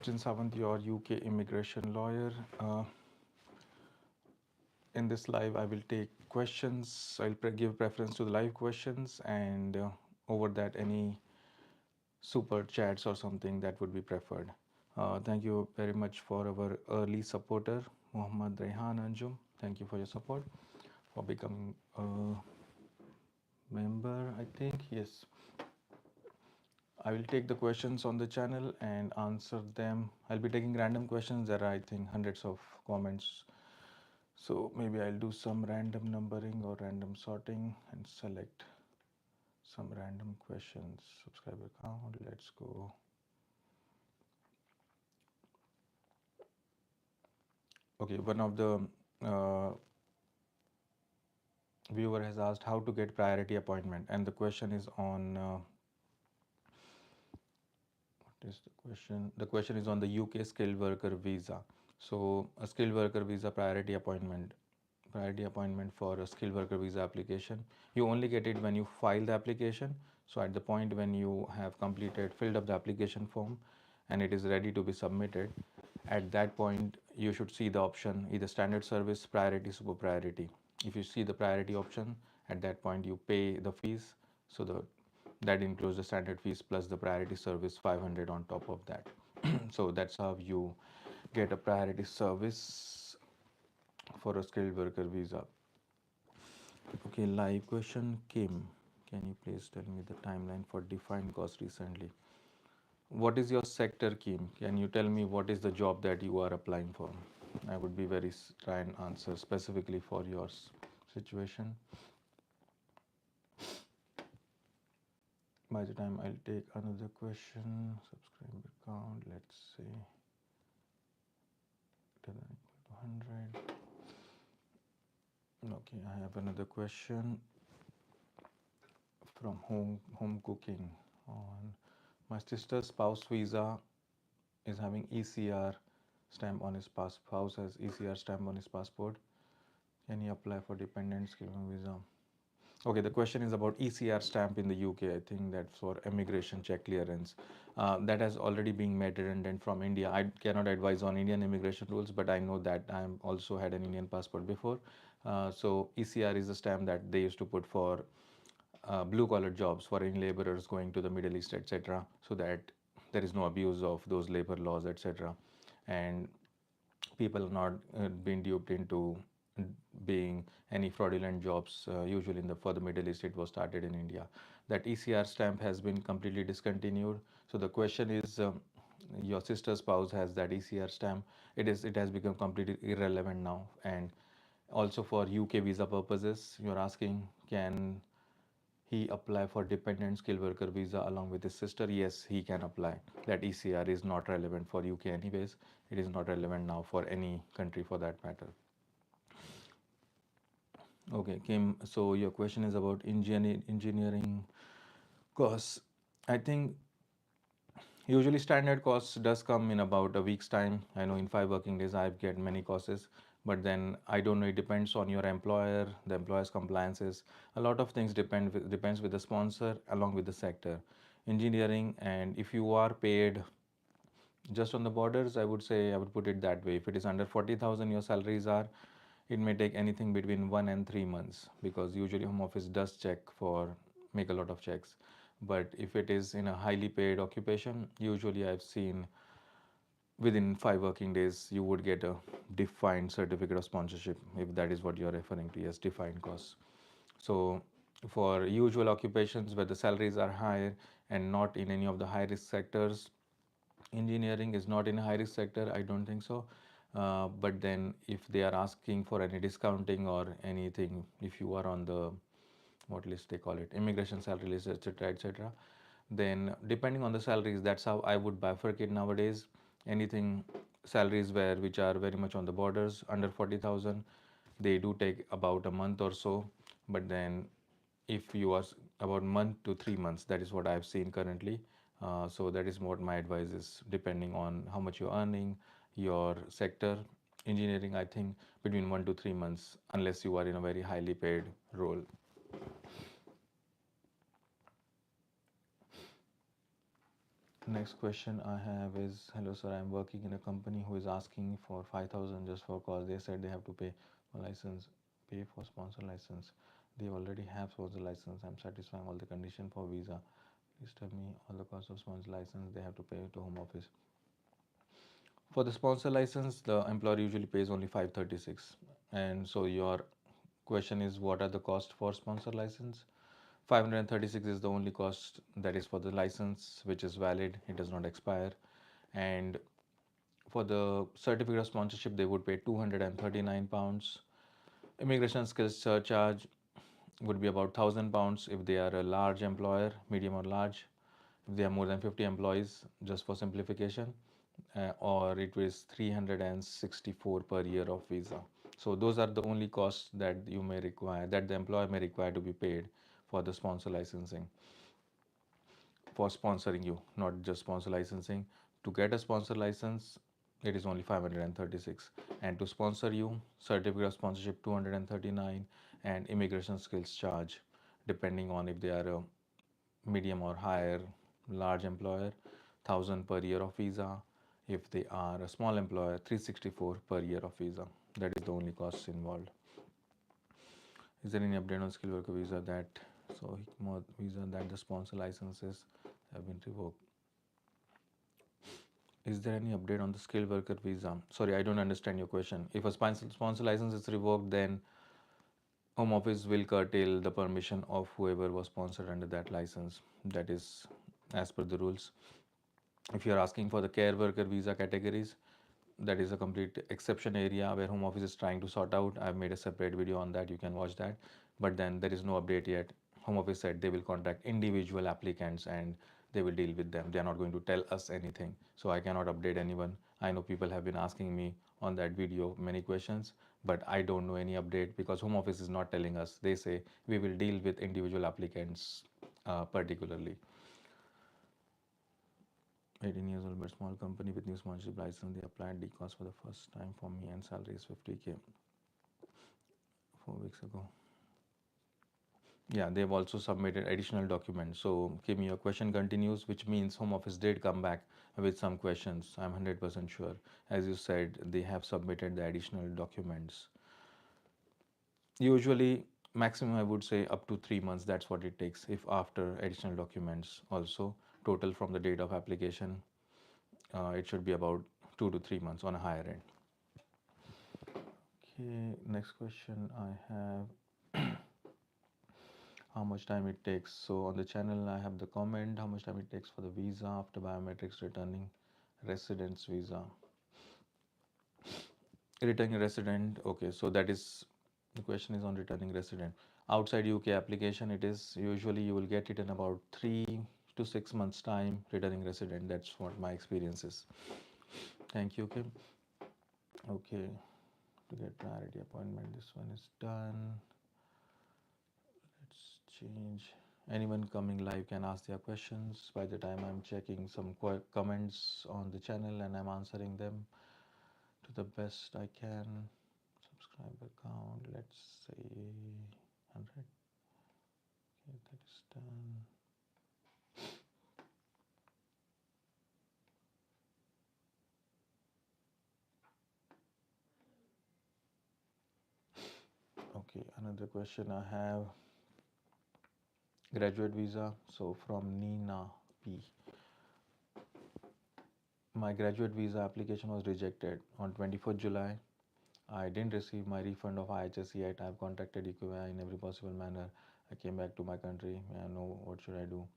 Sawant, your UK immigration lawyer. In this live, I will take questions. I'll give preference to the live questions, and over that, any super chats or something that would be preferred. Thank you very much for our early supporter, Muhammad Rehan Anjum. Thank you for your support, for becoming a member, I think. Yes. I will take the questions on the channel and answer them. I'll be taking random questions. There are, I think, hundreds of comments. So maybe I'll do some random numbering or random sorting and select some random questions. Subscriber count, let's go. Okay, one of the viewer has asked how to get priority appointment, and the question is on what is the question? The question is on the UK skilled worker visa. So a skilled worker visa priority appointment for a skilled worker visa application. You only get it when you file the application. So at the point when you have filled up the application form and it is ready to be submitted, at that point you should see the option either standard service, priority, super priority. If you see the priority option, at that point you pay the fees. So that includes the standard fees plus the priority service 500 on top of that. So that's how you get a priority service for a skilled worker visa. Okay, live question. Kim, can you please tell me the timeline for defined cost recently? What is your sector, Kim? Can you tell me what is the job that you are applying for? I would be very try and answer specifically for your situation. By the time I'll take another question, subscriber count, let's say 100. Okay, I have another question from home cooking on my sister's spouse visa is having ECR stamp on his spouse has ECR stamp on his passport. Can he apply for dependent skilled visa? Okay, the question is about ECR stamp in the UK. I think that's for immigration check clearance. That has already been made redundant from India. I cannot advise on Indian immigration rules, but I know that I also had an Indian passport before. So ECR is a stamp that they used to put for blue collar jobs, foreign laborers going to the Middle East, etc., so that there is no abuse of those labor laws, etc., and people are not being duped into being any fraudulent jobs. Usually for the Middle East, it was started in India. That ECR stamp has been completely discontinued. So the question is, your sister's spouse has that ECR stamp. It has become completely irrelevant now. And also for UK visa purposes, you're asking, can he apply for dependent skilled worker visa along with his sister? Yes, he can apply. That ECR is not relevant for UK anyways. It is not relevant now for any country for that matter. Okay, Kim, so your question is about engineering costs. I think usually standard costs does come in about a week's time. I know in 5 working days I get many courses, but then I don't know, it depends on your employer, the employer's compliances. A lot of things depends with the sponsor along with the sector. Engineering, and if you are paid just on the borders, I would say I would put it that way. If it is under 40,000 your salaries are, it may take anything between 1 and 3 months, because usually home office does make a lot of checks. But if it is in a highly paid occupation, usually I've seen within 5 working days you would get a defined certificate of sponsorship, if that is what you're referring to as defined costs. So for usual occupations where the salaries are higher and not in any of the high risk sectors, engineering is not in a high risk sector, I don't think so. But then if they are asking for any discounting or anything, if you are on the what list they call it, immigration salary list, etc., etc., then depending on the salaries, that's how I would bifurcate nowadays. Anything salaries which are very much on the borders under 40,000, they do take about a month or so. But then if you are about month to 3 months, that is what I've seen currently. So that is what my advice is, depending on how much you're earning, your sector. Engineering, I think between 1 to 3 months, unless you are in a very highly paid role. Next question I have is, hello sir, I'm working in a company who is asking for 5,000 just for cause. They said they have to pay for license, pay for sponsor license. They already have sponsor license. I'm satisfying all the condition for visa. Please tell me all the cost of sponsor license they have to pay to home office. For the sponsor license, the employer usually pays only 536. And so your question is, what are the cost for sponsor license? 536 is the only cost that is for the license, which is valid, it does not expire. And for the certificate of sponsorship, they would pay £239. Immigration skills surcharge would be about £1,000 if they are a large employer, medium or large, if they have more than 50 employees, just for simplification, or it was 364 per year of visa. So those are the only costs that you may require, that the employer may require to be paid for the sponsor licensing, for sponsoring you, not just sponsor licensing. To get a sponsor license, it is only 536, and to sponsor you, certificate of sponsorship 239, and immigration skills charge, depending on if they are a medium or higher large employer, 1,000 per year of visa. If they are a small employer, 364 per year of visa. That is the only costs involved. Is there any update on skilled worker visa that, so more visa that the sponsor licenses have been revoked? Is there any update on the skilled worker visa? Sorry, I don't understand your question. If a sponsor license is revoked, then home office will curtail the permission of whoever was sponsored under that license. That is as per the rules. If you are asking for the care worker visa categories, that is a complete exception area where home office is trying to sort out. I've made a separate video on that, you can watch that. But then there is no update yet. Home office said they will contact individual applicants and they will deal with them. They are not going to tell us anything, so I cannot update anyone. I know people have been asking me on that video many questions, but I don't know any update because home office is not telling us. They say we will deal with individual applicants particularly. 18 years old but small company with new sponsorship license. They applied DCOS for the first time for me and salary is 50K 4 weeks ago. Yeah, they've also submitted additional documents. So Kim, your question continues, which means home office did come back with some questions. I'm 100% sure. As you said, they have submitted the additional documents. Usually maximum I would say up to 3 months, that's what it takes. If after additional documents also, total from the date of application, it should be about 2 to 3 months on a higher end. Okay, next question I have. How much time it takes? So on the channel I have the comment, how much time it takes for the visa after biometrics, returning residence visa. Returning resident, okay, so that is, the question is on returning resident. Outside UK application, it is usually you will get it in about 3 to 6 months time. Returning resident, that's what my experience is. Thank you, Kim. Okay, to get priority appointment, this one is done. Let's change. Anyone coming live can ask their questions. By the time I'm checking some comments on the channel and I'm answering them to the best I can. Subscriber count, let's say 100. Okay, that is done. Okay, another question I have. Graduate visa. So from Nina P. My graduate visa application was rejected on 24th July. I didn't receive my refund of IHS yet. I've contacted EQI in every possible manner. I came back to my country. I know what should I do.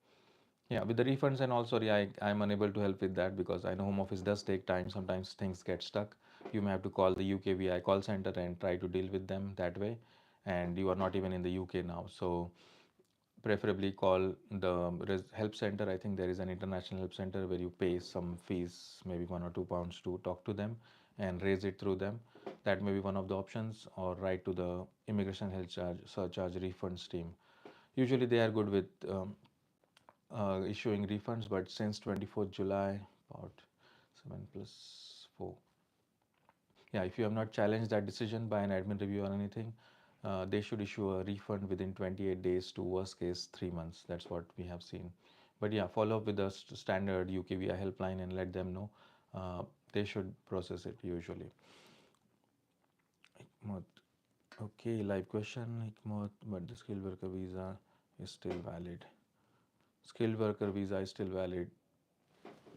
Yeah, with the refunds and all, sorry, I'm unable to help with that because I know home office does take time. Sometimes things get stuck. You may have to call the UKVI call center and try to deal with them that way. And you are not even in the UK now. So preferably call the help center. I think there is an international help center where you pay some fees, maybe £1 or £2 to talk to them and raise it through them. That may be one of the options, or write to the immigration health charge surcharge refunds team. Usually they are good with issuing refunds, but since 24th July, about 7 plus 4. Yeah, if you have not challenged that decision by an admin review or anything, they should issue a refund within 28 days to worst case 3 months. That's what we have seen. But yeah, follow up with the standard UKVI helpline and let them know. Uh, they should process it usually. Hikmat. Okay, live question, Hikmat, but the skilled worker visa is still valid. Skilled worker visa is still valid.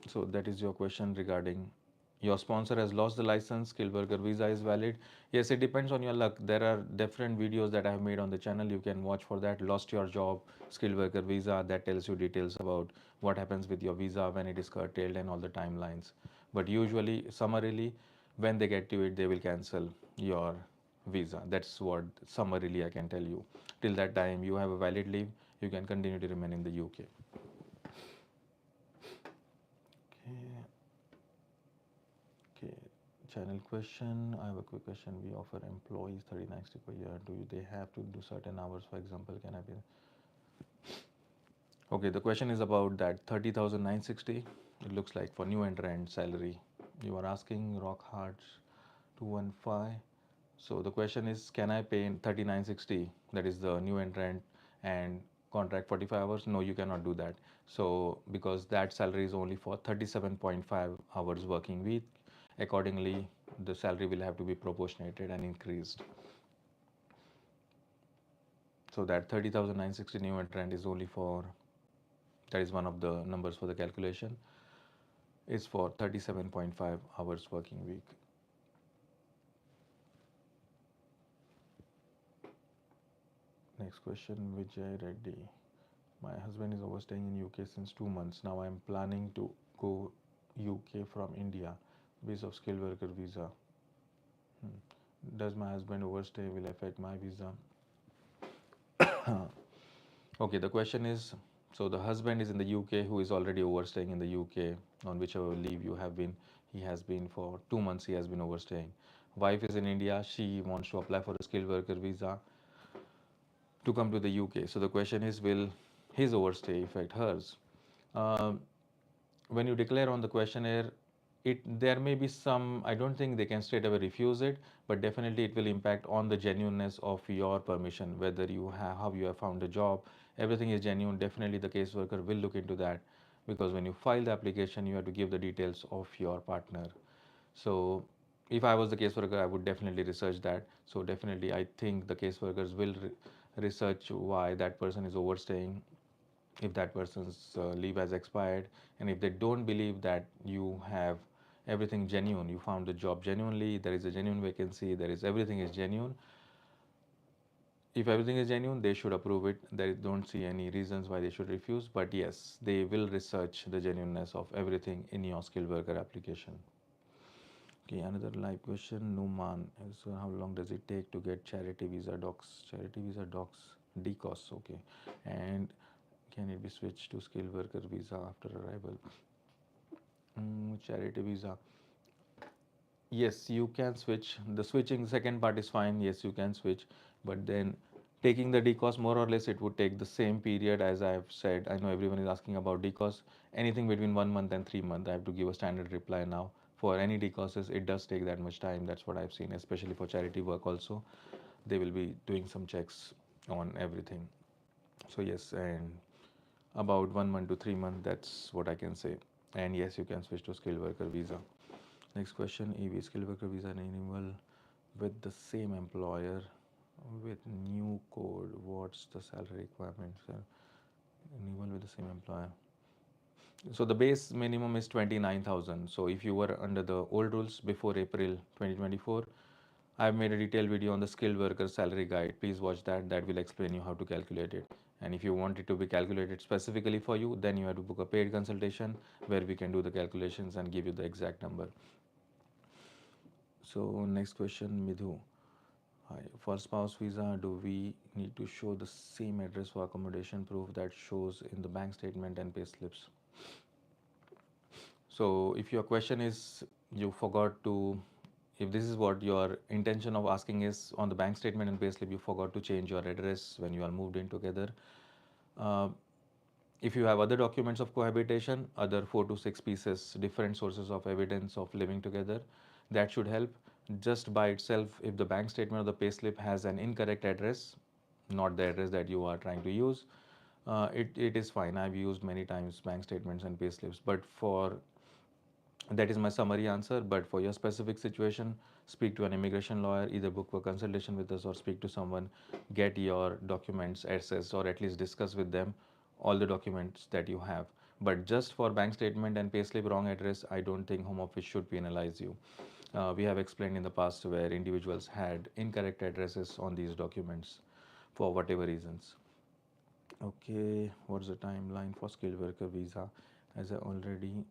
So that is your question regarding your sponsor has lost the license, skilled worker visa is valid. Yes, it depends on your luck. There are different videos that I have made on the channel. You can watch for that. Lost your job, skilled worker visa. That tells you details about what happens with your visa when it is curtailed and all the timelines. But usually, summarily, when they get to it, they will cancel your visa. That's what summarily I can tell you. Till that time, you have a valid leave. You can continue to remain in the UK. Okay. Okay, channel question. I have a quick question. We offer employees 3960 per year. Do they have to do certain hours? For example, can I be? Okay, the question is about that 30,960. It looks like for new entrant salary. You are asking Rock Hard 215. So the question is, can I pay in 3960? That is the new entrant and contract 45 hours? No, you cannot do that. So because that salary is only for 37.5 hours working week, accordingly, the salary will have to be proportionated and increased. So that 30,960 new entrant is only for, that is one of the numbers for the calculation, is for 37.5 hours working week. Next question, Vijay Reddy. My husband is overstaying in UK since 2 months. Now I'm planning to go UK from India based of skilled worker visa. Does my husband overstay will affect my visa? Okay, the question is, so the husband is in the UK who is already overstaying in the UK on whichever leave you have been. He has been for 2 months, he has been overstaying. Wife is in India, she wants to apply for a skilled worker visa to come to the UK. So the question is, will his overstay affect hers? Um, when you declare on the questionnaire, there may be some, I don't think they can straight away refuse it, but definitely it will impact on the genuineness of your permission, whether you have, how you have found a job, everything is genuine. Definitely the caseworker will look into that, because when you file the application, you have to give the details of your partner. So if I was the caseworker, I would definitely research that. So definitely I think the caseworkers will research why that person is overstaying, if that person's leave has expired, and if they don't believe that you have everything genuine, you found the job genuinely, there is a genuine vacancy, there is everything is genuine. If everything is genuine, they should approve it. They don't see any reasons why they should refuse. But yes, they will research the genuineness of everything in your skilled worker application. Okay, another live question. Numan, so how long does it take to get charity visa docs? Charity visa docs, DCOS, okay. And can it be switched to skilled worker visa after arrival? Charity visa. Yes, you can switch. The switching second part is fine. Yes, you can switch. But then taking the DCOS, more or less, it would take the same period as I've said. I know everyone is asking about DCOS. Anything between 1 month and 3 months, I have to give a standard reply now. For any DCOSs, it does take that much time. That's what I've seen, especially for charity work also. They will be doing some checks on everything. So yes, and about 1 month to 3 months, that's what I can say. And yes, you can switch to skilled worker visa. Next question, EV skilled worker visa renewal with the same employer with new code. What's the salary requirements? Renewal with the same employer. So the base minimum is 29,000. So if you were under the old rules before April 2024, I've made a detailed video on the skilled worker salary guide. Please watch that. That will explain you how to calculate it. And if you want it to be calculated specifically for you, then you have to book a paid consultation where we can do the calculations and give you the exact number. So next question, Midhu. Hi. For spouse visa, do we need to show the same address for accommodation proof that shows in the bank statement and pay slips? So if your question is you forgot to, if this is what your intention of asking is, on the bank statement and payslip you forgot to change your address when you are moved in together. Uh, if you have other documents of cohabitation, other 4 to 6 pieces, different sources of evidence of living together, that should help. Just by itself, if the bank statement or the payslip has an incorrect address, not the address that you are trying to use, It is fine. I've used many times bank statements and payslips, but for that is my summary answer. But for your specific situation, speak to an immigration lawyer, either book a consultation with us or speak to someone, get your documents assessed or at least discuss with them all the documents that you have. But just for bank statement and payslip wrong address, I don't think Home Office should penalize you. We have explained in the past where individuals had incorrect addresses on these documents for whatever reasons. Okay, what's the timeline for skilled worker visa? As I already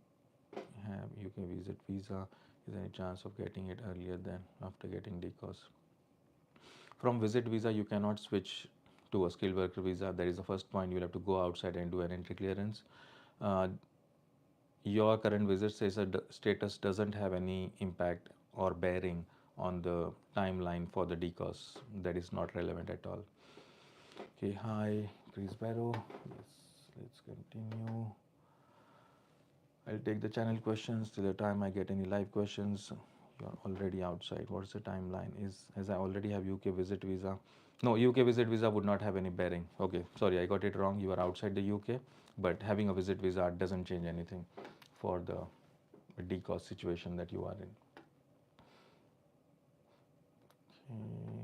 have UK visit visa, is there any chance of getting it earlier than after getting DCOS? From visit visa, you cannot switch to a skilled worker visa. That is the first point. You'll have to go outside and do an entry clearance. Uh, your current visit status doesn't have any impact or bearing on the timeline for the DCOS. That is not relevant at all. Okay, hi, Chris Barrow. Let's continue. I'll take the channel questions till the time I get any live questions. You're already outside. What's the timeline? Is as I already have UK visit visa. No, UK visit visa would not have any bearing. Okay, sorry, I got it wrong. You are outside the UK, but having a visit visa doesn't change anything for the DCOS situation that you are in. Okay.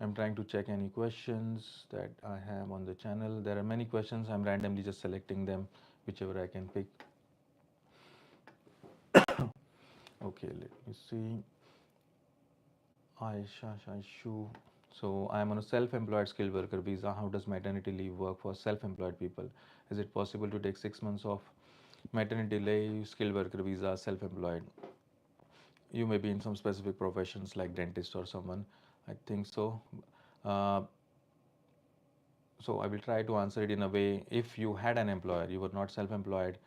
I'm trying to check any questions that I have on the channel. There are many questions. I'm randomly just selecting them, whichever I can pick. Okay, let me see. Aisha Shaishu. So I'm on a self-employed skilled worker visa. How does maternity leave work for self-employed people? Is it possible to take 6 months off maternity leave, skilled worker visa, self-employed? You may be in some specific professions like dentist or someone. I think so. Uh, so I will try to answer it in a way. If you had an employer, you were not self-employed,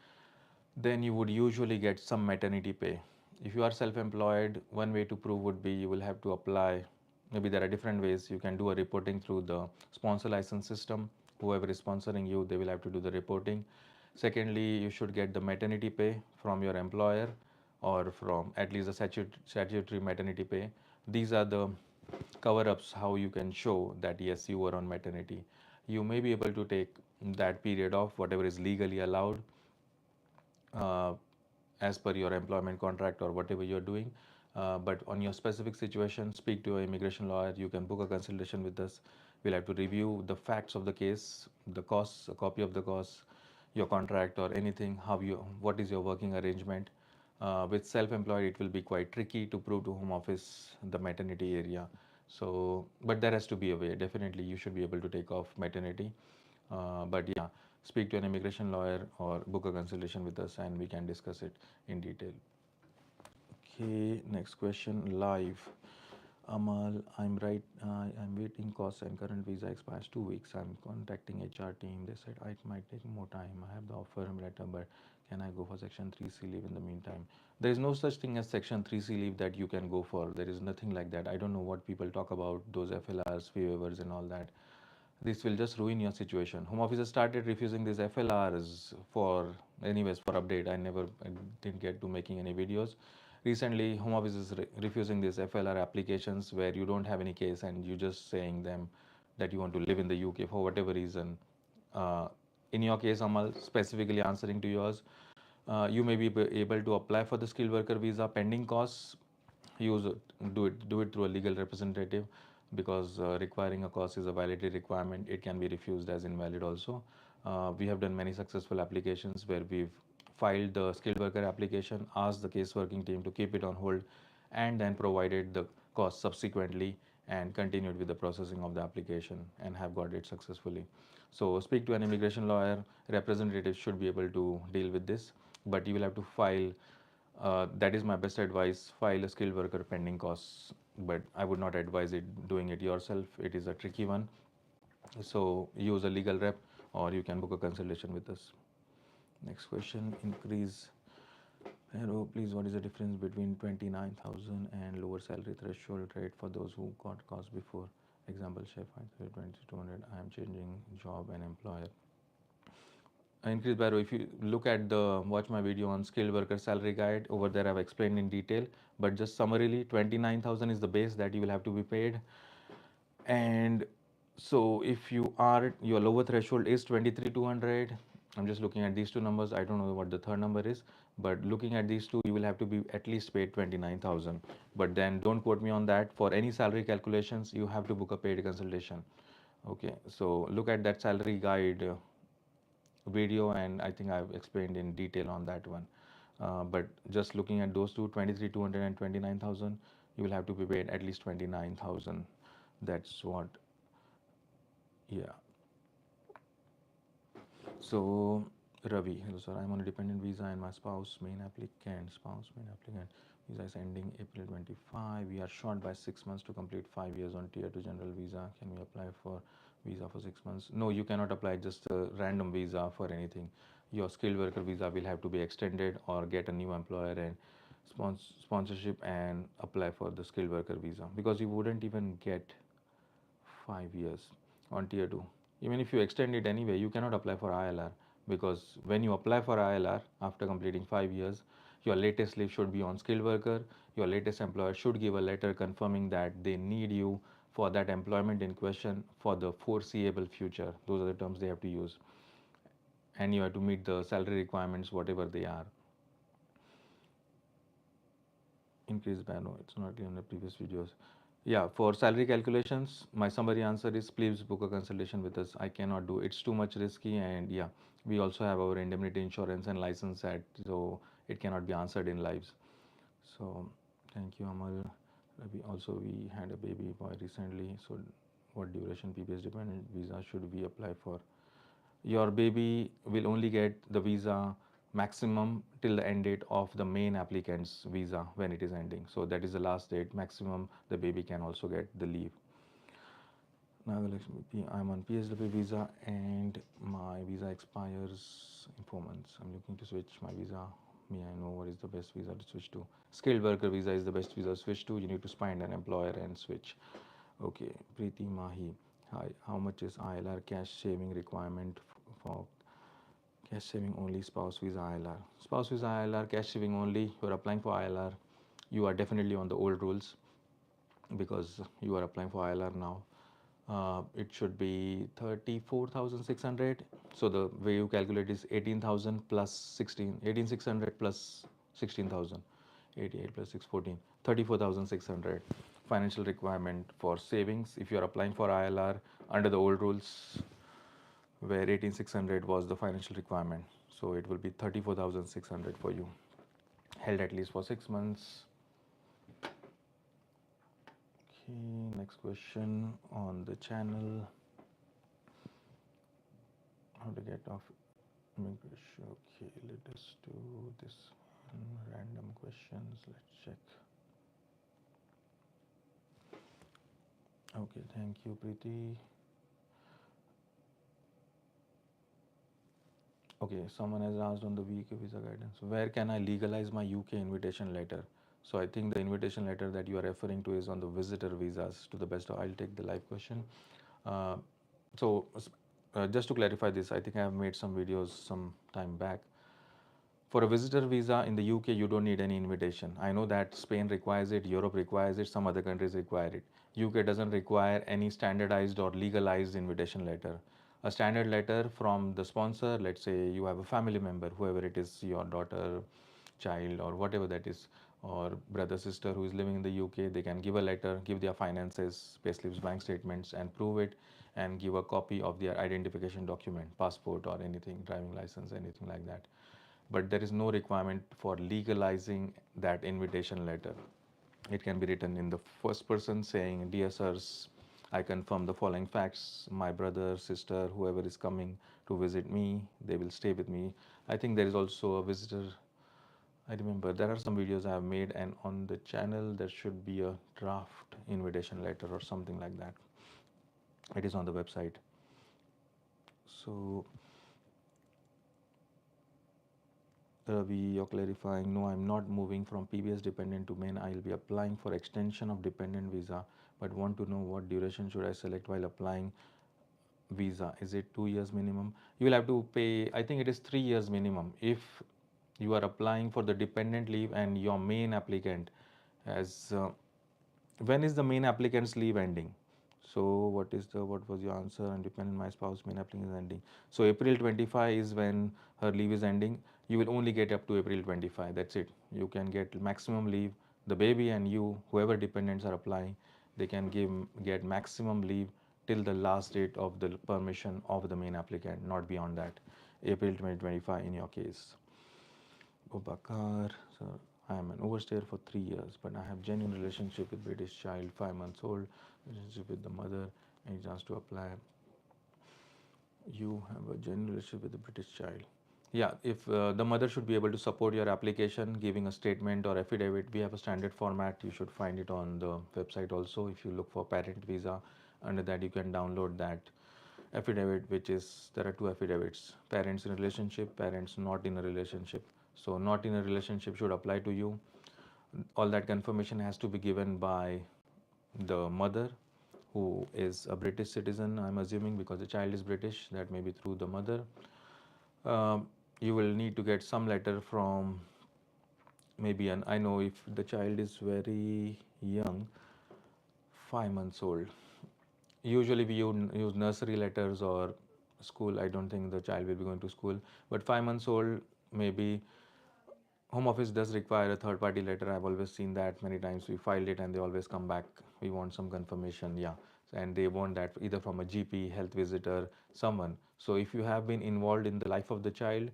then you would usually get some maternity pay. If you are self-employed, one way to prove would be you will have to apply. Maybe there are different ways. You can do a reporting through the sponsor license system. Whoever is sponsoring you, they will have to do the reporting. Secondly, you should get the maternity pay from your employer or from at least the statutory maternity pay. These are the cover ups how you can show that yes, you were on maternity. You may be able to take that period off, whatever is legally allowed, uh, as per your employment contract or whatever you're doing. But on your specific situation, speak to an immigration lawyer. You can book a consultation with us. We'll have to review the facts of the case, the costs, a copy of the costs, your contract or anything, what is your working arrangement. With self-employed, it will be quite tricky to prove to Home Office the maternity area. So, but there has to be a way. Definitely, you should be able to take off maternity. But yeah, speak to an immigration lawyer or book a consultation with us and we can discuss it in detail. Okay, next question live. Amal, I'm waiting course and current visa expires 2 weeks. I'm contacting HR team. They said it might take more time. I have the offer letter, but can I go for Section 3C leave in the meantime? There is no such thing as Section 3C leave that you can go for. There is nothing like that. I don't know what people talk about, those FLRs, fee waivers and all that. This will just ruin your situation. Home Office has started refusing these FLRs for, anyways, for update. I didn't get to making any videos. Recently, Home Office is refusing these FLR applications where you don't have any case and you just saying them that you want to live in the UK for whatever reason. Uh, in your case, Amal, specifically answering to yours, you may be able to apply for the skilled worker visa pending costs. Use do it through a legal representative, because requiring a course is a validity requirement. It can be refused as invalid also. We have done many successful applications where we've filed the skilled worker application, asked the case working team to keep it on hold, and then provided the cost subsequently and continued with the processing of the application and have got it successfully. So speak to an immigration lawyer. Representative should be able to deal with this, but you will have to file, that is my best advice, file a skilled worker pending costs, but I would not advise it doing it yourself. It is a tricky one. So use a legal rep or you can book a consultation with us. Next question, increase. Hello, please, what is the difference between 29,000 and lower salary threshold rate for those who got cost before? Example, chef, 2200, I am changing job and employer. increase by row. If you look at watch my video on skilled worker salary guide, over there I've explained in detail, but just summarily 29,000 is the base that you will have to be paid. And so if your lower threshold is 23,200, I'm just looking at these two numbers, I don't know what the third number is, but looking at these two, you will have to be at least paid 29,000. But then don't quote me on that. For any salary calculations, you have to book a paid consultation. Okay, so look at that salary guide video, and I think I've explained in detail on that one. But just looking at those two, 23,200 and 29,000, you will have to be paid at least 29,000. That's what, yeah. So, Ravi, hello sir, I'm on a dependent visa and my spouse main applicant, visa is ending April 25. We are short by 6 months to complete 5 years on tier 2 general visa. Can we apply for visa for 6 months? No, you cannot apply just a random visa for anything. Your skilled worker visa will have to be extended or get a new employer and sponsorship and apply for the skilled worker visa, because you wouldn't even get 5 years on tier 2. Even if you extend it anyway, you cannot apply for ILR, because when you apply for ILR after completing 5 years, your latest leave should be on skilled worker. Your latest employer should give a letter confirming that they need you for that employment in question for the foreseeable future. Those are the terms they have to use. And you have to meet the salary requirements, whatever they are. Increased by no, it's not in the previous videos. Yeah, for salary calculations, my summary answer is please book a consultation with us. I cannot do, it's too much risky, and yeah, we also have our indemnity insurance and license at, so it cannot be answered in lives. So thank you, Amal. We had a baby boy recently. So what duration PBS dependent visa should we apply for? Your baby will only get the visa maximum till the end date of the main applicant's visa when it is ending. So that is the last date maximum the baby can also get the leave. Nagalakshmi, I'm on PSW visa and my visa expires in 4 months. I'm looking to switch my visa. May I know what is the best visa to switch to? Skilled worker visa is the best visa to switch to. You need to find an employer and switch. Okay, Preeti Mahi. Hi, how much is ILR cash saving requirement for cash saving only spouse visa ILR? Spouse visa ILR, cash saving only. You are applying for ILR. You are definitely on the old rules because you are applying for ILR now. It should be 34,600. So the way you calculate is 18,000 plus 16, 18,600 plus 16,000, 88 plus 614, 34,600. Financial requirement for savings if you are applying for ILR under the old rules, where 18,600 was the financial requirement. So it will be 34,600 for you, held at least for 6 months. Okay, next question on the channel. How to get off immigration? Okay, let us do this one. Random questions. Let's check. Okay, thank you, Preeti. Okay, someone has asked on the UK visa guidance, where can I legalize my UK invitation letter? So I think the invitation letter that you are referring to is on the visitor visas. To the best of, I'll take the live question. Uh, so just to clarify this, I think I have made some videos some time back. For a visitor visa in the UK, you don't need any invitation. I know that Spain requires it, Europe requires it, some other countries require it. UK doesn't require any standardized or legalized invitation letter. A standard letter from the sponsor, let's say you have a family member, whoever it is, your daughter, child, or whatever that is, or brother, sister who is living in the UK, they can give a letter, give their finances, payslips, bank statements, and prove it, and give a copy of their identification document, passport or anything, driving license, anything like that. But there is no requirement for legalizing that invitation letter. It can be written in the first person saying, dear sirs, I confirm the following facts. My brother, sister, whoever is coming to visit me, they will stay with me. I think there is also a visitor. I remember there are some videos I have made, and on the channel there should be a draft invitation letter or something like that. It is on the website. So Ravi, you're clarifying, no, I'm not moving from PBS dependent to main. I'll be applying for extension of dependent visa, but want to know what duration should I select while applying visa. Is it 2 years minimum? You will have to pay, I think it is 3 years minimum. If you are applying for the dependent leave and your main applicant has, when is the main applicant's leave ending? So what was your answer? And dependent my spouse main applicant is ending. So April 25 is when her leave is ending. You will only get up to April 25. That's it. You can get maximum leave. The baby and you, whoever dependents are applying, they can get maximum leave till the last date of the permission of the main applicant, not beyond that. April 2025 in your case. Bobakar, sir, I am an overstayer for 3 years, but I have genuine relationship with British child, 5 months old, relationship with the mother, and he asked to apply. You have a genuine relationship with the British child. Yeah, if the mother should be able to support your application, giving a statement or affidavit. We have a standard format. You should find it on the website also. If you look for parent visa, under that you can download that affidavit, which is there are two affidavits: parents in a relationship, parents not in a relationship. So not in a relationship should apply to you. All that confirmation has to be given by the mother, who is a British citizen, I'm assuming, because the child is British. That may be through the mother. You will need to get some letter from maybe an, I know if the child is very young, 5 months old. Usually we use nursery letters or school. I don't think the child will be going to school, but 5 months old, maybe home office does require a third party letter. I've always seen that many times. We filed it and they always come back. We want some confirmation. Yeah. And they want that either from a GP, health visitor, someone. So if you have been involved in the life of the child,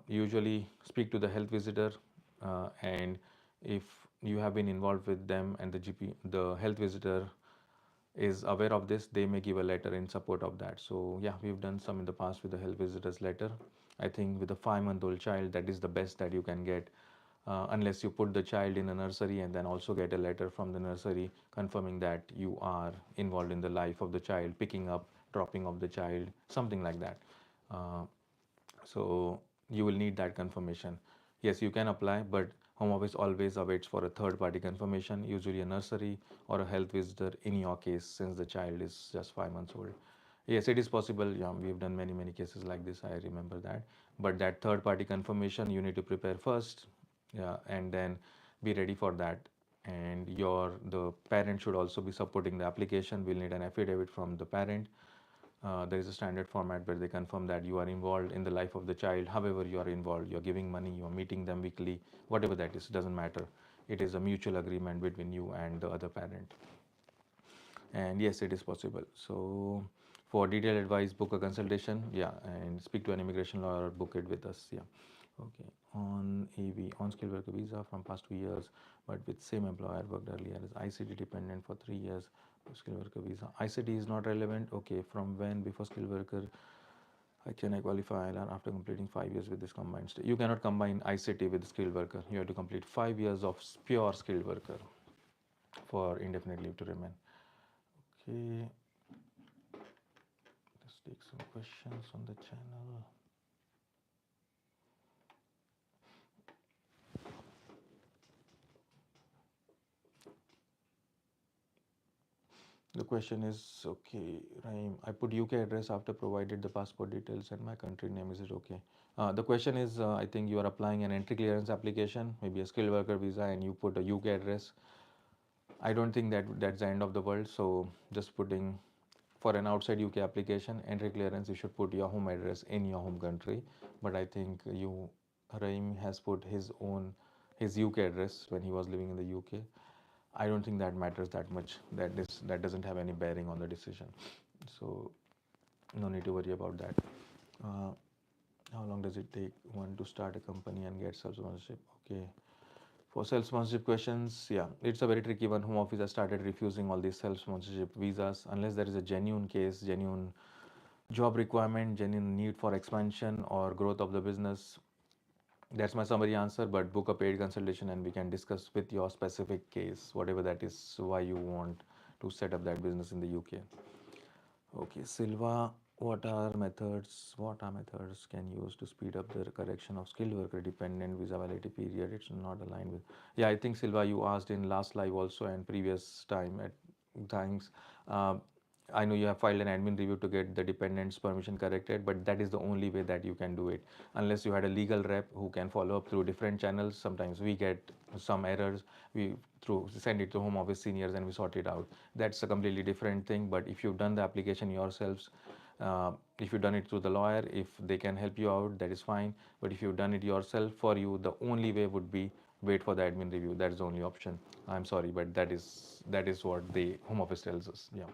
usually speak to the health visitor. And if you have been involved with them and the GP, the health visitor is aware of this, they may give a letter in support of that. So yeah, we've done some in the past with the health visitors letter. I think with a 5-month-old child, that is the best that you can get, unless you put the child in a nursery and then also get a letter from the nursery confirming that you are involved in the life of the child, picking up, dropping of the child, something like that. Uh, so you will need that confirmation. Yes, you can apply, but home office always awaits for a third party confirmation, usually a nursery or a health visitor in your case, since the child is just 5 months old. Yes, it is possible. Yeah, we've done many cases like this. I remember that. But that third party confirmation you need to prepare first, yeah, and then be ready for that. And the parent should also be supporting the application. We'll need an affidavit from the parent. There is a standard format where they confirm that you are involved in the life of the child. However you are involved, you're giving money, you're meeting them weekly, whatever that is, doesn't matter. It is a mutual agreement between you and the other parent. And yes, it is possible. So for detailed advice, book a consultation, yeah, and speak to an immigration lawyer, book it with us, yeah. Okay, on AV, on skilled worker visa from past 2 years, but with same employer, worked earlier as ICT dependent for 3 years. Skilled worker visa, ICT is not relevant. Okay, from when before skilled worker can I qualify ILR after completing 5 years with this combined state? You cannot combine ICT with skilled worker. You have to complete 5 years of pure skilled worker for indefinite leave to remain. Okay, let's take some questions on the channel. The question is, okay, Rahim, I put UK address after provided the passport details and my country name. Is it okay? The question is, I think you are applying an entry clearance application, maybe a skilled worker visa, and you put a UK address. I don't think that that's the end of the world. So just putting for an outside UK application, entry clearance, you should put your home address in your home country. But I think Rahim has put his UK address when he was living in the UK. I don't think that matters that much. That doesn't have any bearing on the decision. So no need to worry about that. Uh, how long does it take one to start a company and get self-sponsorship? Okay. For self-sponsorship questions, yeah, it's a very tricky one. Home Office has started refusing all these self-sponsorship visas unless there is a genuine case, genuine job requirement, genuine need for expansion or growth of the business. That's my summary answer, but book a paid consultation and we can discuss with your specific case, whatever that is, why you want to set up that business in the UK. Okay, Silva, what are methods can use to speed up the correction of skilled worker dependent visa validity period? It's not aligned with. Yeah, I think Silva, you asked in last live also and previous time at times. Uh, I know you have filed an admin review to get the dependent's permission corrected, but that is the only way that you can do it. Unless you had a legal rep who can follow up through different channels. Sometimes we get some errors, we through send it to home office seniors and we sort it out. That's a completely different thing. But if you've done the application yourselves, if you've done it through the lawyer, if they can help you out, that is fine. But if you've done it yourself, for you, the only way would be wait for the admin review. That is the only option. I'm sorry, but that is what the home office tells us. Yeah.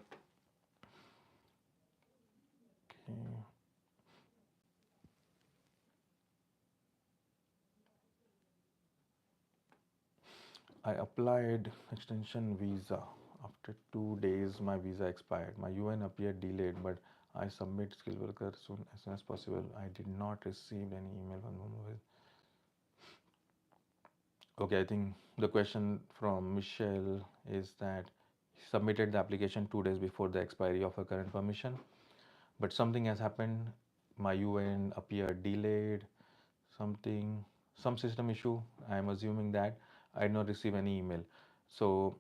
Okay. I applied extension visa. After 2 days, my visa expired. My UN appeared delayed, but I submit skilled worker as soon as possible. I did not receive any email from home. Okay, I think the question from Michelle is that he submitted the application 2 days before the expiry of her current permission, but something has happened. My UN appeared delayed, something, some system issue. I am assuming that I did not receive any email. So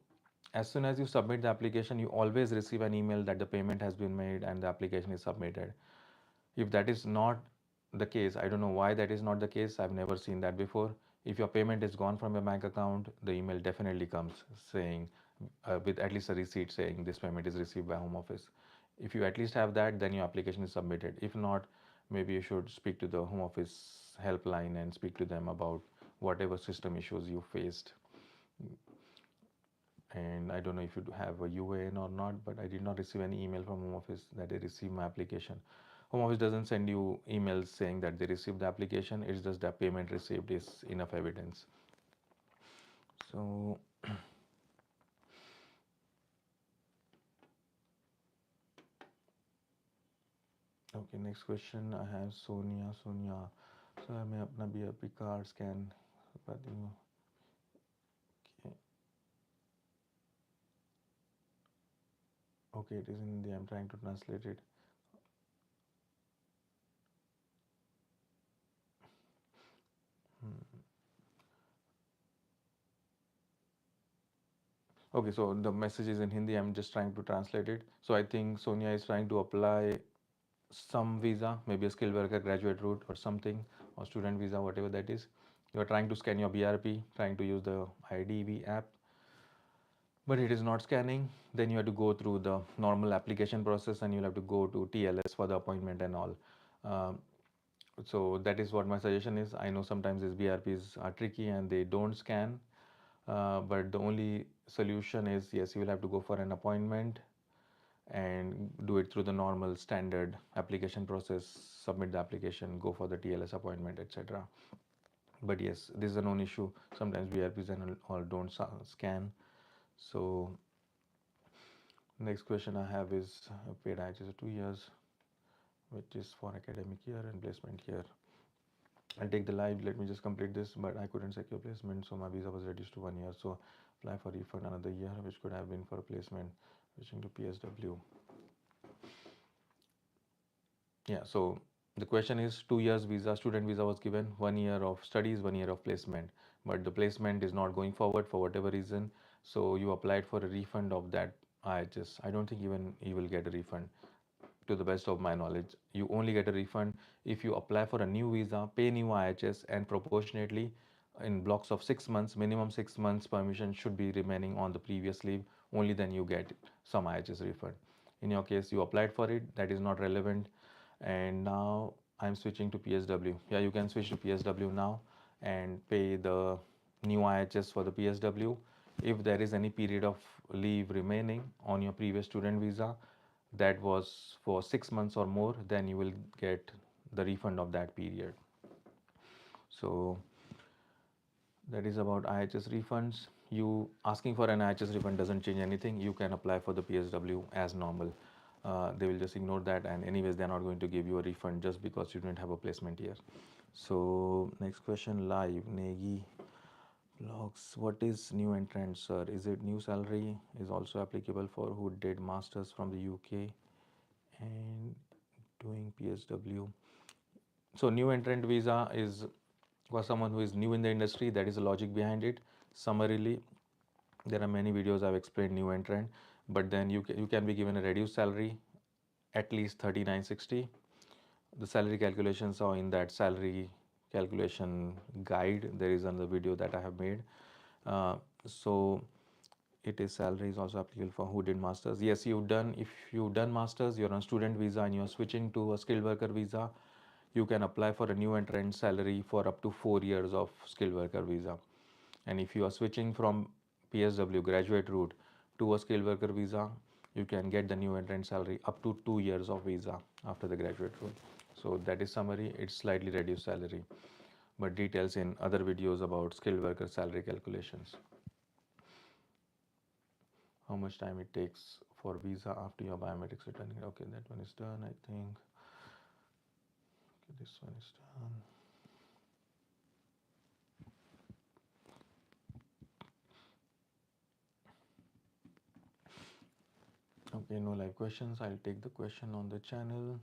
as soon as you submit the application, you always receive an email that the payment has been made and the application is submitted. If that is not the case, I don't know why that is not the case. I've never seen that before. If your payment is gone from your bank account, the email definitely comes saying, with at least a receipt saying this payment is received by home office. If you at least have that, then your application is submitted. If not, maybe you should speak to the home office helpline and speak to them about whatever system issues you faced. And I don't know if you have a UAN or not, but I did not receive any email from home office that they received my application. Home office doesn't send you emails saying that they received the application. It's just that payment received is enough evidence. So okay, next question I have Sonia. So मैं अपना BRP card scan पाती हूँ. Okay. Okay, it is in Hindi. I'm trying to translate it. Hmm. Okay, so the message is in Hindi. I'm just trying to translate it. So I think Sonia is trying to apply some visa, maybe a skilled worker graduate route or something, or student visa, whatever that is. You're trying to scan your BRP, trying to use the IDV app, but it is not scanning. Then you have to go through the normal application process and you'll have to go to TLS for the appointment and all. Um, so that is what my suggestion is. I know sometimes these BRPs are tricky and they don't scan, but the only solution is yes, you will have to go for an appointment and do it through the normal standard application process, submit the application, go for the TLS appointment, etc. But yes, this is a known issue. Sometimes BRPs and all don't scan. So next question I have is paid IHS of 2 years, which is for academic year and placement year. I'll take the live. Let me just complete this, but I couldn't secure placement, so my visa was reduced to 1 year. So apply for refund another year, which could have been for a placement, switching to PSW. Yeah, so the question is 2 years visa, student visa was given, 1 year of studies, 1 year of placement, but the placement is not going forward for whatever reason. So you applied for a refund of that IHS. I don't think even you will get a refund. To the best of my knowledge, you only get a refund if you apply for a new visa, pay new IHS, and proportionately in blocks of 6 months, minimum 6 months permission should be remaining on the previous leave. Only then you get some IHS refund. In your case, you applied for it, that is not relevant, and now I'm switching to PSW. Yeah, you can switch to PSW now and pay the new IHS for the PSW. If there is any period of leave remaining on your previous student visa that was for 6 months or more, then you will get the refund of that period. So that is about IHS refunds. You asking for an IHS refund doesn't change anything. You can apply for the PSW as normal. They will just ignore that, and anyways they're not going to give you a refund just because you didn't have a placement here. So next question, live Negi blogs. What is new entrant, sir? Is it new salary is also applicable for who did masters from the UK and doing PSW? So new entrant visa is for someone who is new in the industry. That is the logic behind it. Summarily, there are many videos I've explained new entrant. but then you can be given a reduced salary, at least 3960. The salary calculations are in that salary calculation guide. There is another video that I have made. So it is salary is also applicable for who did masters. Yes, if you've done masters, you're on student visa and you're switching to a skilled worker visa, you can apply for a new entrant salary for up to 4 years of skilled worker visa. And if you are switching from PSW graduate route to a skilled worker visa, you can get the new entrant salary up to 2 years of visa after the graduate route. So that is summary. It's slightly reduced salary, but details in other videos about skilled worker salary calculations. How much time it takes for visa after your biometrics returning? Okay, that one is done, I think. Okay, this one is done. Okay, no live questions. I'll take the question on the channel.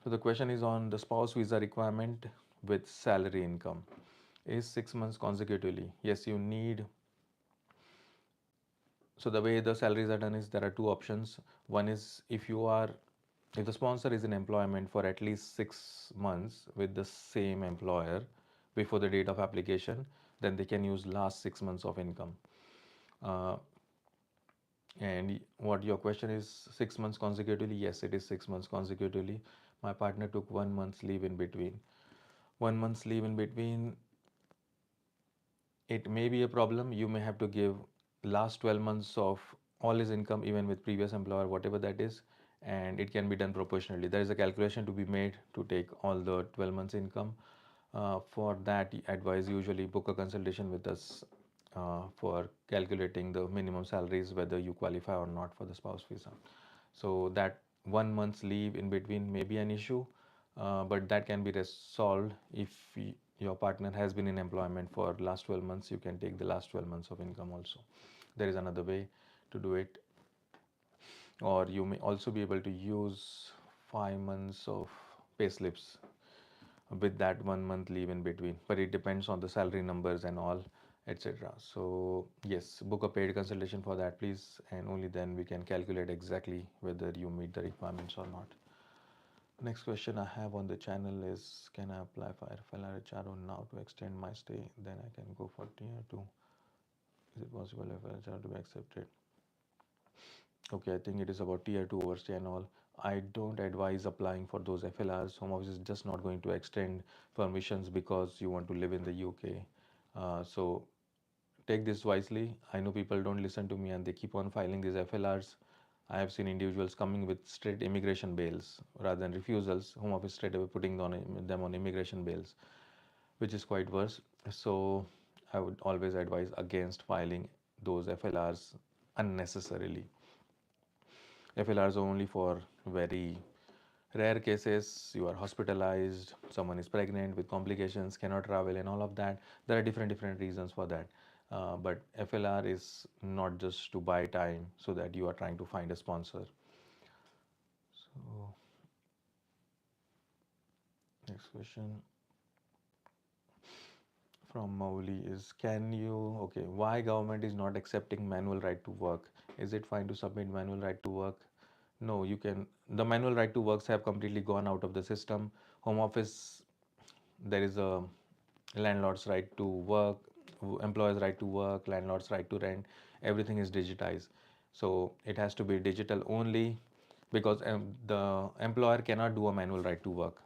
So the question is on the spouse visa requirement with salary income. Is 6 months consecutively? Yes, you need. So the way the salaries are done is there are two options. One is if the sponsor is in employment for at least 6 months with the same employer before the date of application, then they can use last 6 months of income. Uh, and what your question is, 6 months consecutively? Yes, it is 6 months consecutively. My partner took 1 month's leave in between. 1 month's leave in between, it may be a problem. You may have to give last 12 months of all his income, even with previous employer, whatever that is, and it can be done proportionally. There is a calculation to be made to take all the 12 months income. For that, advise usually book a consultation with us for calculating the minimum salaries, whether you qualify or not for the spouse visa. So that 1 month's leave in between may be an issue, but that can be resolved if your partner has been in employment for last 12 months. You can take the last 12 months of income also. There is another way to do it, or you may also be able to use 5 months of pay slips with that 1 month leave in between, but it depends on the salary numbers and all, etc. So yes, book a paid consultation for that, please, and only then we can calculate exactly whether you meet the requirements or not. Next question I have on the channel is, can I apply for FLR HRO now to extend my stay? Then I can go for tier 2. Is it possible FLR HRO to be accepted? Okay, I think it is about tier 2 overstay and all. I don't advise applying for those FLRs. Home Office is just not going to extend permissions because you want to live in the UK. So take this wisely. I know people don't listen to me and they keep on filing these FLRs. I have seen individuals coming with straight immigration bails rather than refusals. Home Office straight away putting them on immigration bails, which is quite worse. So I would always advise against filing those FLRs unnecessarily. FLRs are only for very rare cases. You are hospitalized, someone is pregnant with complications, cannot travel, and all of that. There are different reasons for that. But FLR is not just to buy time so that you are trying to find a sponsor. So next question from Mauli is, why government is not accepting manual right to work? Is it fine to submit manual right to work? No, the manual right to works have completely gone out of the system. Home Office, there is a landlord's right to work, employer's right to work, landlord's right to rent. Everything is digitized. So it has to be digital only, because the employer cannot do a manual right to work.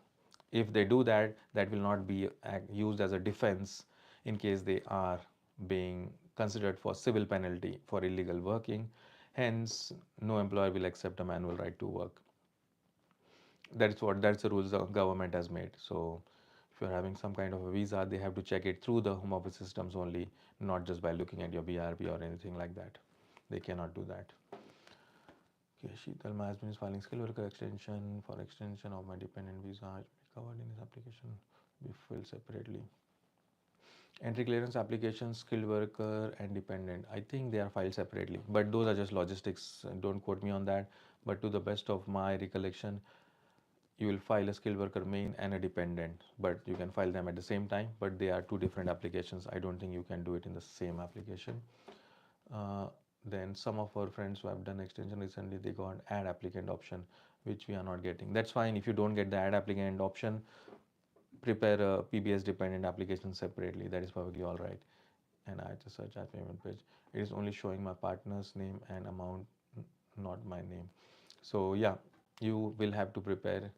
If they do that, that will not be used as a defense in case they are being considered for civil penalty for illegal working. Hence, no employer will accept a manual right to work. That's the rules the government has made. So if you're having some kind of a visa, they have to check it through the Home Office systems only, not just by looking at your BRB or anything like that. They cannot do that. Okay, Sheetal, my husband is filing skilled worker extension for extension of my dependent visa. It will be covered in his application, be filled separately. Entry clearance applications, skilled worker and dependent, I think they are filed separately, but those are just logistics. Don't quote me on that. But to the best of my recollection, you will file a skilled worker main and a dependent, but you can file them at the same time, but they are two different applications. I don't think you can do it in the same application. Then some of our friends who have done extension recently, they got add applicant option, which we are not getting. That's fine. If you don't get the add applicant option, prepare a PBS dependent application separately. That is perfectly all right. And I just search at payment page. It is only showing my partner's name and amount, not my name. So yeah, you will have to prepare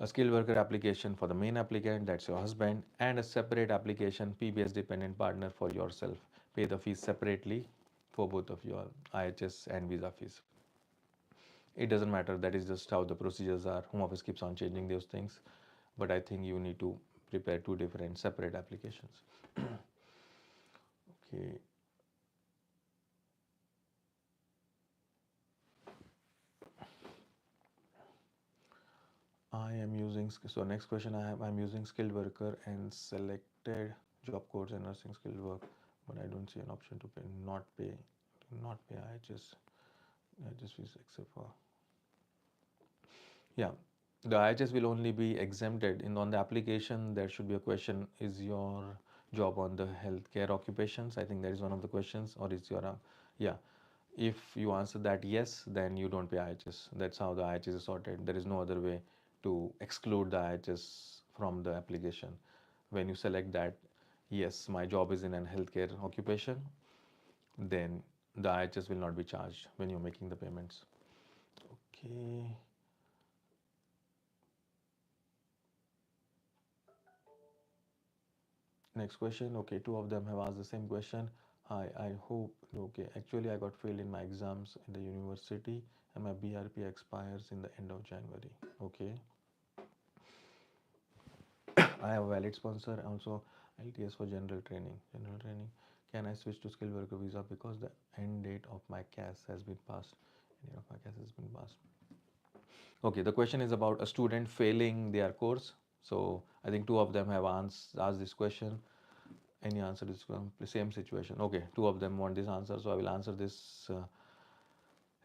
a skilled worker application for the main applicant, that's your husband, and a separate application PBS dependent partner for yourself. Pay the fees separately for both of your IHS and visa fees. It doesn't matter, that is just how the procedures are. Home office keeps on changing those things, but I think you need to prepare two different separate applications. Okay. I am using, so next question I have, I'm using skilled worker and selected job codes and nursing skilled work, but I don't see an option to pay, not pay IHS fees except for, yeah, the IHS will only be exempted in on the application. There should be a question, is your job on the healthcare occupations? I think that is one of the questions, or is your, yeah. If you answer that yes, then you don't pay IHS. That's how the IHS is sorted. There is no other way to exclude the IHS from the application. When you select that, yes, my job is in an healthcare occupation, then the IHS will not be charged when you're making the payments. Okay. Next question. Okay, two of them have asked the same question. Hi, I hope, okay, actually I got failed in my exams in the university and my BRP expires in the end of January. Okay. I have a valid sponsor, also LTS for general training. General training. Can I switch to skilled worker visa because the end date of my CAS has been passed? End date of my CAS has been passed. Okay, the question is about a student failing their course. So I think two of them have asked this question. Any answer is the same situation. Okay, two of them want this answer, so I will answer this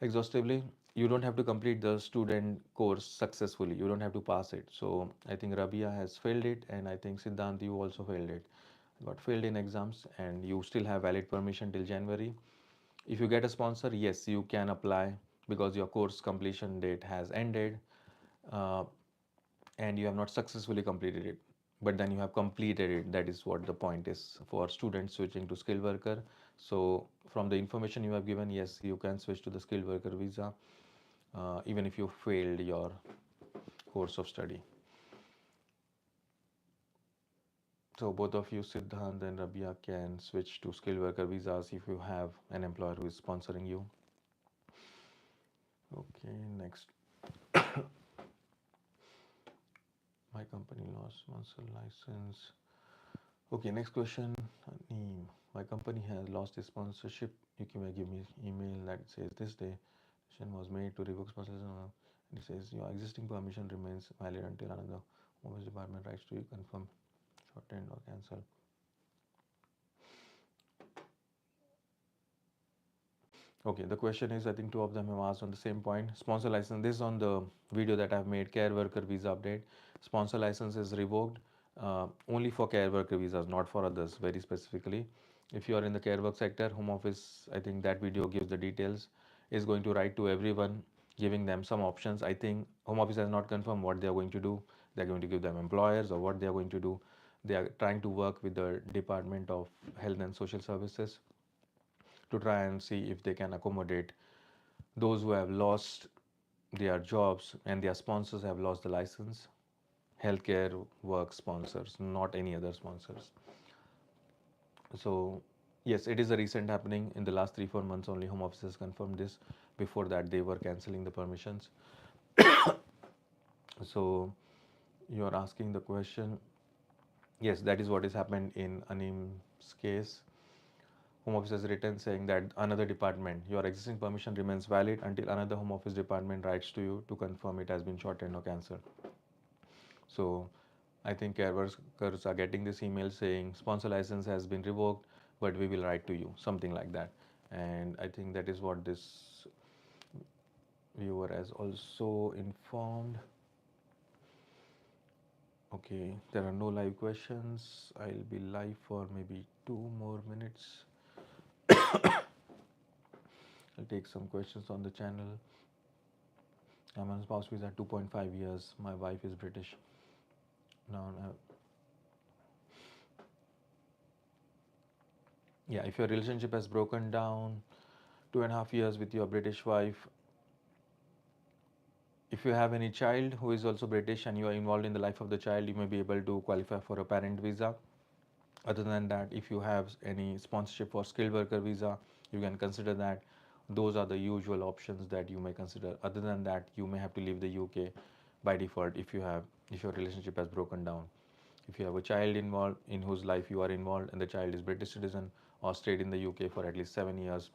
exhaustively. You don't have to complete the student course successfully. You don't have to pass it. So I think Rabia has failed it, and I think Siddhant, you also failed it. Got failed in exams, and you still have valid permission till January. If you get a sponsor, yes, you can apply because your course completion date has ended. Uh, and you have not successfully completed it, but then you have completed it. That is what the point is for students switching to skilled worker. So from the information you have given, yes, you can switch to the skilled worker visa even if you failed your course of study. So both of you, Siddhant and Rabia, can switch to skilled worker visas if you have an employer who is sponsoring you. Okay, next. My company lost sponsor license. Okay, next question. My company has lost its sponsorship. You can give me email that says this day decision was made to revoke sponsorship. And it says your existing permission remains valid until another office department writes to you confirm, shorten or cancel. Okay, the question is, I think two of them have asked on the same point. Sponsor license, this is on the video that I've made, care worker visa update. Sponsor license is revoked only for care worker visas, not for others, very specifically. If you are in the care work sector, Home Office, I think that video gives the details, is going to write to everyone, giving them some options. I think Home Office has not confirmed what they are going to do. They're going to give them employers or what they are going to do. They are trying to work with the Department of Health and Social Services to try and see if they can accommodate those who have lost their jobs and their sponsors have lost the license. Healthcare work sponsors, not any other sponsors. So yes, it is a recent happening in the last 3-4 months only. Home Office has confirmed this. Before that they were cancelling the permissions. So you are asking the question, yes, that is what has happened in Anim's case. Home Office has written saying that another department, your existing permission remains valid until another Home Office department writes to you to confirm it has been shortened or cancelled. So I think care workers are getting this email saying sponsor license has been revoked, but we will write to you, something like that. And I think that is what this viewer has also informed. Okay, there are no live questions. I'll be live for maybe 2 more minutes. I'll take some questions on the channel. I'm on spouse visa 2.5 years. My wife is British. Now, yeah, if your relationship has broken down, 2.5 years with your British wife, if you have any child who is also British and you are involved in the life of the child, you may be able to qualify for a parent visa. Other than that, if you have any sponsorship for skilled worker visa, you can consider that. Those are the usual options that you may consider. Other than that, you may have to leave the UK by default if your relationship has broken down. If you have a child involved in whose life you are involved and the child is British citizen or stayed in the UK for at least 7 years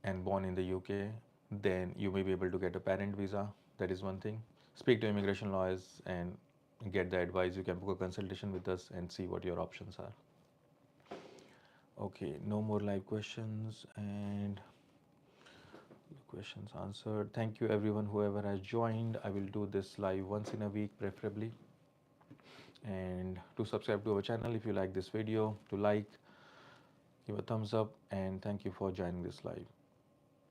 and born in the UK, then you may be able to get a parent visa. That is one thing. Speak to immigration lawyers and get the advice. You can book a consultation with us and see what your options are. Okay, no more live questions and questions answered. Thank you everyone, whoever has joined. I will do this live once in a week preferably. And to subscribe to our channel if you like this video, to like, give a thumbs up, and thank you for joining this live.